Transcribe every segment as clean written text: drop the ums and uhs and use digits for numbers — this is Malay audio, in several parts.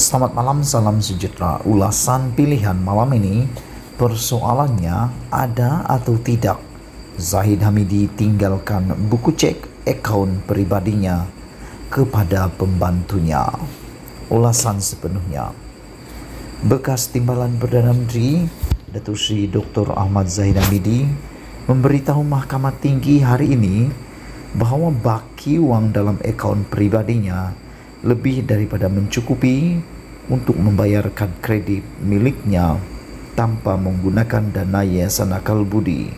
Selamat malam, salam sejahtera. Ulasan pilihan malam ini, persoalannya ada atau tidak Zahid Hamidi tinggalkan buku cek akaun pribadinya kepada pembantunya. Ulasan sepenuhnya. Bekas Timbalan Perdana Menteri Datuk Seri Dr. Ahmad Zahid Hamidi memberitahu Mahkamah Tinggi hari ini bahawa baki wang dalam akaun pribadinya lebih daripada mencukupi untuk membayar kad kredit miliknya tanpa menggunakan dana Yayasan Akal Budi.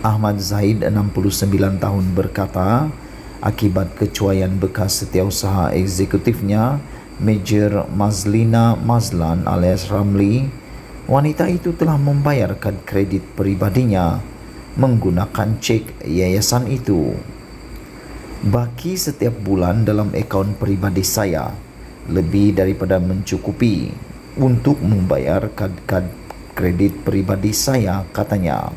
Ahmad Zahid, 69 tahun, berkata akibat kecuaian bekas setiausaha eksekutifnya Major Mazlina Mazlan alias Ramli, wanita itu telah membayar kad kredit pribadinya menggunakan cek yayasan itu. Baki setiap bulan dalam akaun pribadi saya lebih daripada mencukupi untuk membayar kad kredit pribadi saya, katanya.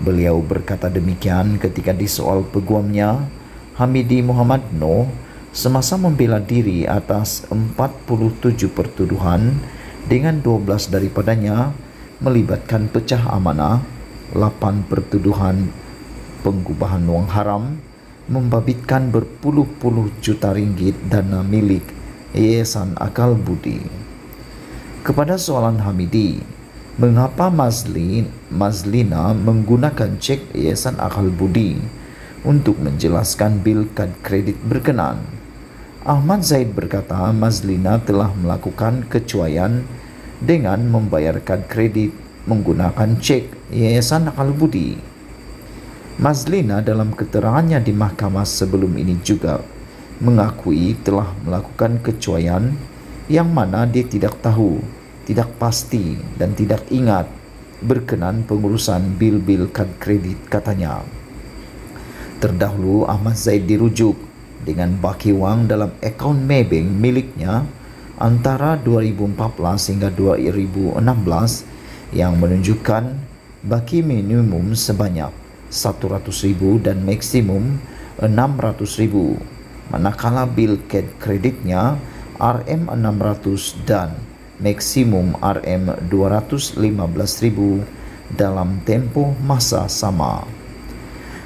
Beliau berkata demikian ketika disoal peguamnya Hamidi Muhammad Noh semasa membela diri atas 47 pertuduhan dengan 12 daripadanya melibatkan pecah amanah, 8 pertuduhan pengubahan wang haram, membabitkan berpuluh-puluh juta ringgit dana milik Yayasan Akal Budi. Kepada soalan Hamidi, mengapa Mazlina menggunakan cek Yayasan Akal Budi untuk menjelaskan bil kad kredit berkenan, Ahmad Zahid berkata Mazlina telah melakukan kecuaian dengan membayar kad kredit menggunakan cek Yayasan Akal Budi. Mazlina dalam keterangannya di mahkamah sebelum ini juga mengakui telah melakukan kecuaian yang mana dia tidak tahu, tidak pasti dan tidak ingat berkenan pengurusan bil-bil kad kredit, katanya. Terdahulu Ahmad Zahid dirujuk dengan baki wang dalam akaun Maybank miliknya antara 2014 hingga 2016 yang menunjukkan baki minimum sebanyak 100,000 dan maksimum 600,000, manakala bil kad kreditnya RM600 dan maksimum RM215,000 dalam tempoh masa sama.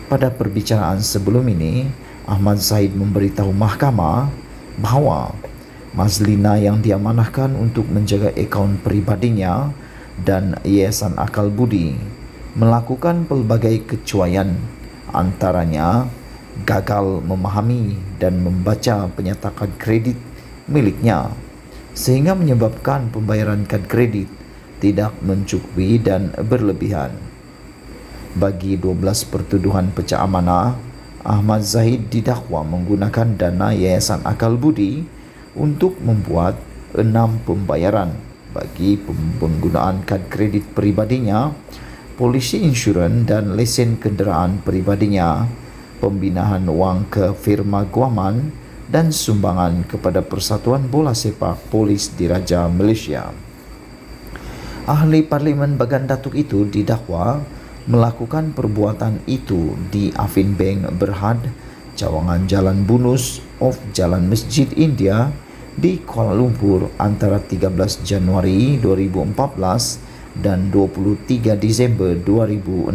Pada perbicaraan sebelum ini, Ahmad Zahid memberitahu mahkamah bahawa Mazlina yang diamanahkan untuk menjaga akaun pribadinya dan Yayasan Akal Budi melakukan pelbagai kecuaian, antaranya gagal memahami dan membaca penyatakan kredit miliknya sehingga menyebabkan pembayaran kad kredit tidak mencukupi dan berlebihan. Bagi 12 pertuduhan pecah amanah, Ahmad Zahid didakwa menggunakan dana Yayasan Akal Budi untuk membuat 6 pembayaran bagi penggunaan kad kredit pribadinya, polisi insurans dan lesen kenderaan pribadinya, pembinaan wang ke firma guaman dan sumbangan kepada Persatuan Bola Sepak Polis Diraja Malaysia. Ahli Parlimen Bagan Datuk itu didakwa melakukan perbuatan itu di Afin Bank Berhad, cawangan Jalan Bunus of Jalan Masjid India di Kuala Lumpur antara 13 Januari 2014 dan 23 Disember 2016.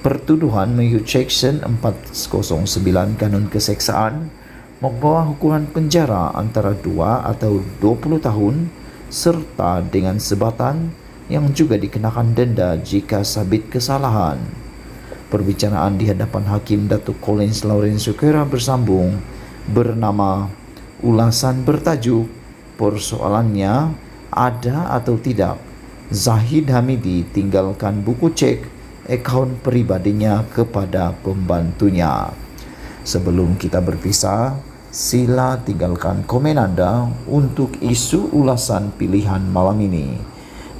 Pertuduhan mengikut Seksyen 409 Kanun Keseksaan membawa hukuman penjara antara 2 atau 20 tahun serta dengan sebatan yang juga dikenakan denda jika sabit kesalahan. Perbicaraan di hadapan Hakim Datuk Collins Lawrence Sukera bersambung bernama ulasan bertajuk persoalannya ada atau tidak Zahid Hamidi tinggalkan buku cek akaun pribadinya kepada pembantunya. Sebelum kita berpisah, sila tinggalkan komen anda untuk isu ulasan pilihan malam ini.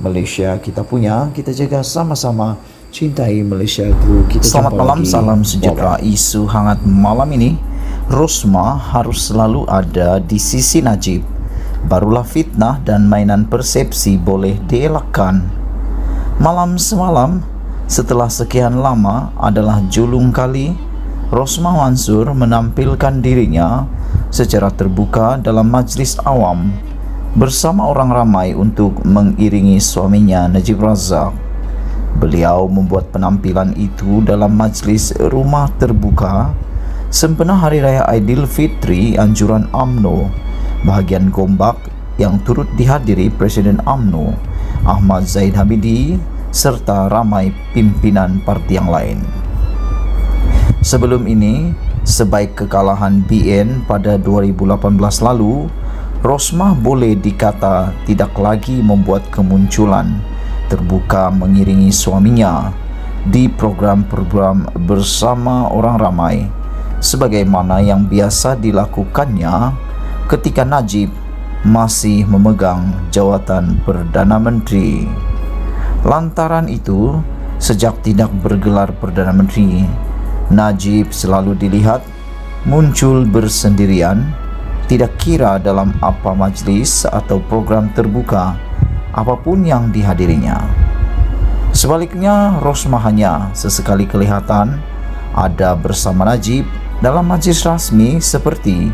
Malaysia kita punya, kita jaga sama-sama, cintai Malaysia ku. Selamat malam, salam sejahtera. Isu hangat malam ini, Rosmah harus selalu ada di sisi Najib. Barulah fitnah dan mainan persepsi boleh dielakkan. Malam semalam setelah sekian lama adalah julung kali Rosmah Mansur menampilkan dirinya secara terbuka dalam majlis awam bersama orang ramai untuk mengiringi suaminya Najib Razak. Beliau membuat penampilan itu dalam majlis rumah terbuka sempena Hari Raya Aidilfitri anjuran UMNO bahagian Gombak yang turut dihadiri Presiden UMNO Ahmad Zahid Hamidi serta ramai pimpinan parti yang lain. Sebelum ini, sebaik kekalahan BN pada 2018 lalu, Rosmah boleh dikata tidak lagi membuat kemunculan terbuka mengiringi suaminya di program-program bersama orang ramai sebagaimana yang biasa dilakukannya ketika Najib masih memegang jawatan Perdana Menteri. Lantaran itu, sejak tidak bergelar Perdana Menteri, Najib selalu dilihat muncul bersendirian, tidak kira dalam apa majlis atau program terbuka apapun yang dihadirinya. Sebaliknya, Rosmah hanya sesekali kelihatan ada bersama Najib dalam majlis rasmi seperti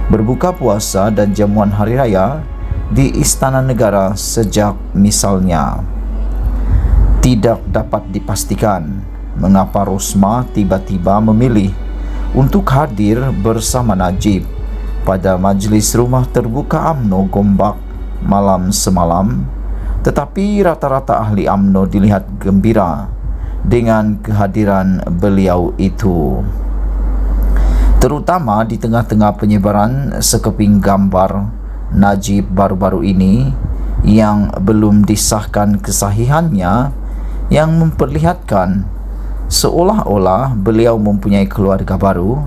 berbuka puasa dan jamuan hari raya di Istana Negara sejak misalnya. Tidak dapat dipastikan mengapa Rosmah tiba-tiba memilih untuk hadir bersama Najib pada majlis rumah terbuka UMNO Gombak malam semalam, tetapi rata-rata ahli UMNO dilihat gembira dengan kehadiran beliau itu. Terutama di tengah-tengah penyebaran sekeping gambar Najib baru-baru ini yang belum disahkan kesahihannya, yang memperlihatkan seolah-olah beliau mempunyai keluarga baru.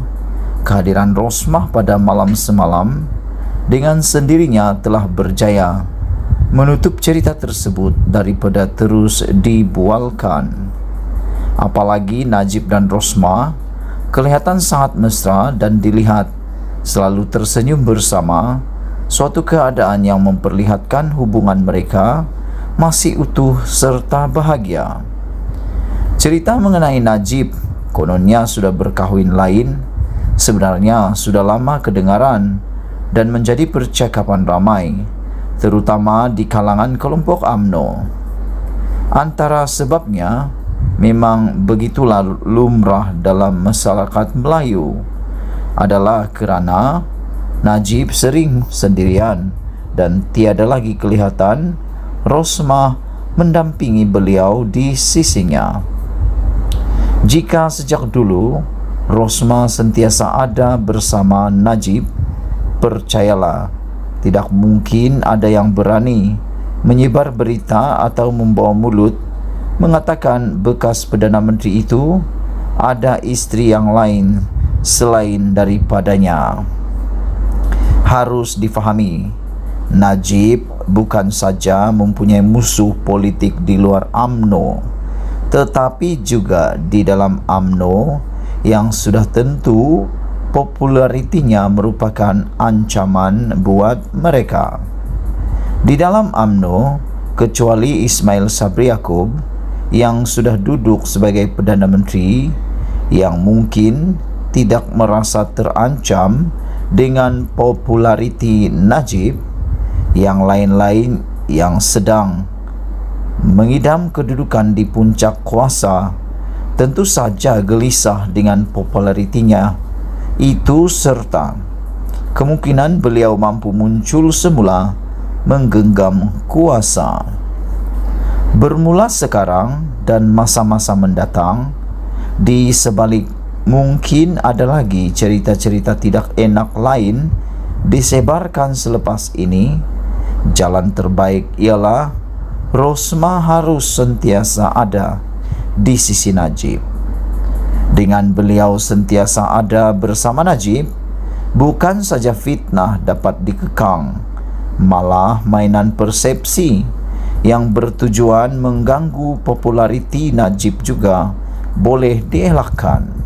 Kehadiran Rosmah pada malam semalam dengan sendirinya telah berjaya menutup cerita tersebut daripada terus dibualkan. Apalagi Najib dan Rosmah kelihatan sangat mesra dan dilihat selalu tersenyum bersama, suatu keadaan yang memperlihatkan hubungan mereka masih utuh serta bahagia. Cerita mengenai Najib kononnya sudah berkahwin lain sebenarnya sudah lama kedengaran dan menjadi percakapan ramai, terutama di kalangan kelompok UMNO. Antara sebabnya memang begitulah lumrah dalam masyarakat Melayu adalah kerana Najib sering sendirian dan tiada lagi kelihatan Rosmah mendampingi beliau di sisinya. Jika sejak dulu Rosmah sentiasa ada bersama Najib, percayalah tidak mungkin ada yang berani menyebar berita atau membawa mulut mengatakan bekas Perdana Menteri itu ada istri yang lain selain daripadanya. Harus difahami, Najib bukan saja mempunyai musuh politik di luar UMNO, tetapi juga di dalam UMNO yang sudah tentu popularitinya merupakan ancaman buat mereka. Di dalam UMNO, kecuali Ismail Sabri Yaakob yang sudah duduk sebagai Perdana Menteri, yang mungkin tidak merasa terancam dengan populariti Najib, yang lain-lain yang sedang mengidam kedudukan di puncak kuasa tentu saja gelisah dengan popularitinya itu serta kemungkinan beliau mampu muncul semula menggenggam kuasa. Bermula sekarang dan masa-masa mendatang, di sebalik mungkin ada lagi cerita-cerita tidak enak lain disebarkan selepas ini, jalan terbaik ialah Rosmah harus sentiasa ada di sisi Najib. Dengan beliau sentiasa ada bersama Najib, bukan saja fitnah dapat dikekang, malah mainan persepsi yang bertujuan mengganggu populariti Najib juga boleh dielakkan.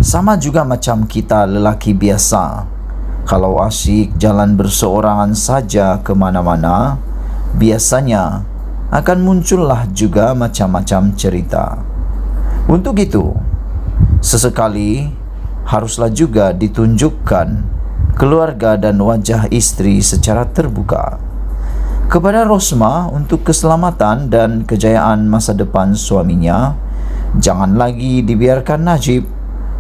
Sama juga macam kita lelaki biasa, kalau asyik jalan berseorangan saja ke mana-mana, biasanya akan muncullah juga macam-macam cerita. Untuk itu, Sesekali haruslah juga ditunjukkan keluarga dan wajah istri secara terbuka. Kepada Rosmah untuk keselamatan dan kejayaan masa depan suaminya, jangan lagi dibiarkan Najib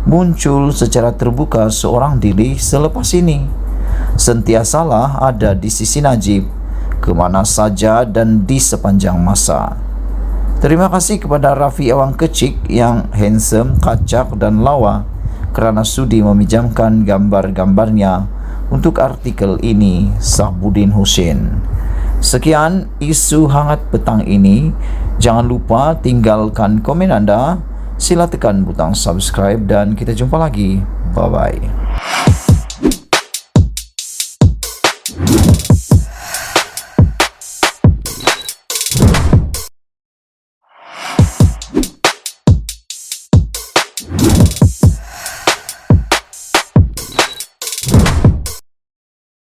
muncul secara terbuka seorang diri selepas ini. Sentiasalah ada di sisi Najib kemana saja dan di sepanjang masa. Terima kasih kepada Raffi Awang Kecik yang handsome, kacak dan lawa kerana sudi meminjamkan gambar-gambarnya untuk artikel ini. Sahbudin Hussein. Sekian isu hangat petang ini. Jangan lupa tinggalkan komen anda, sila tekan butang subscribe dan kita jumpa lagi. Bye-bye.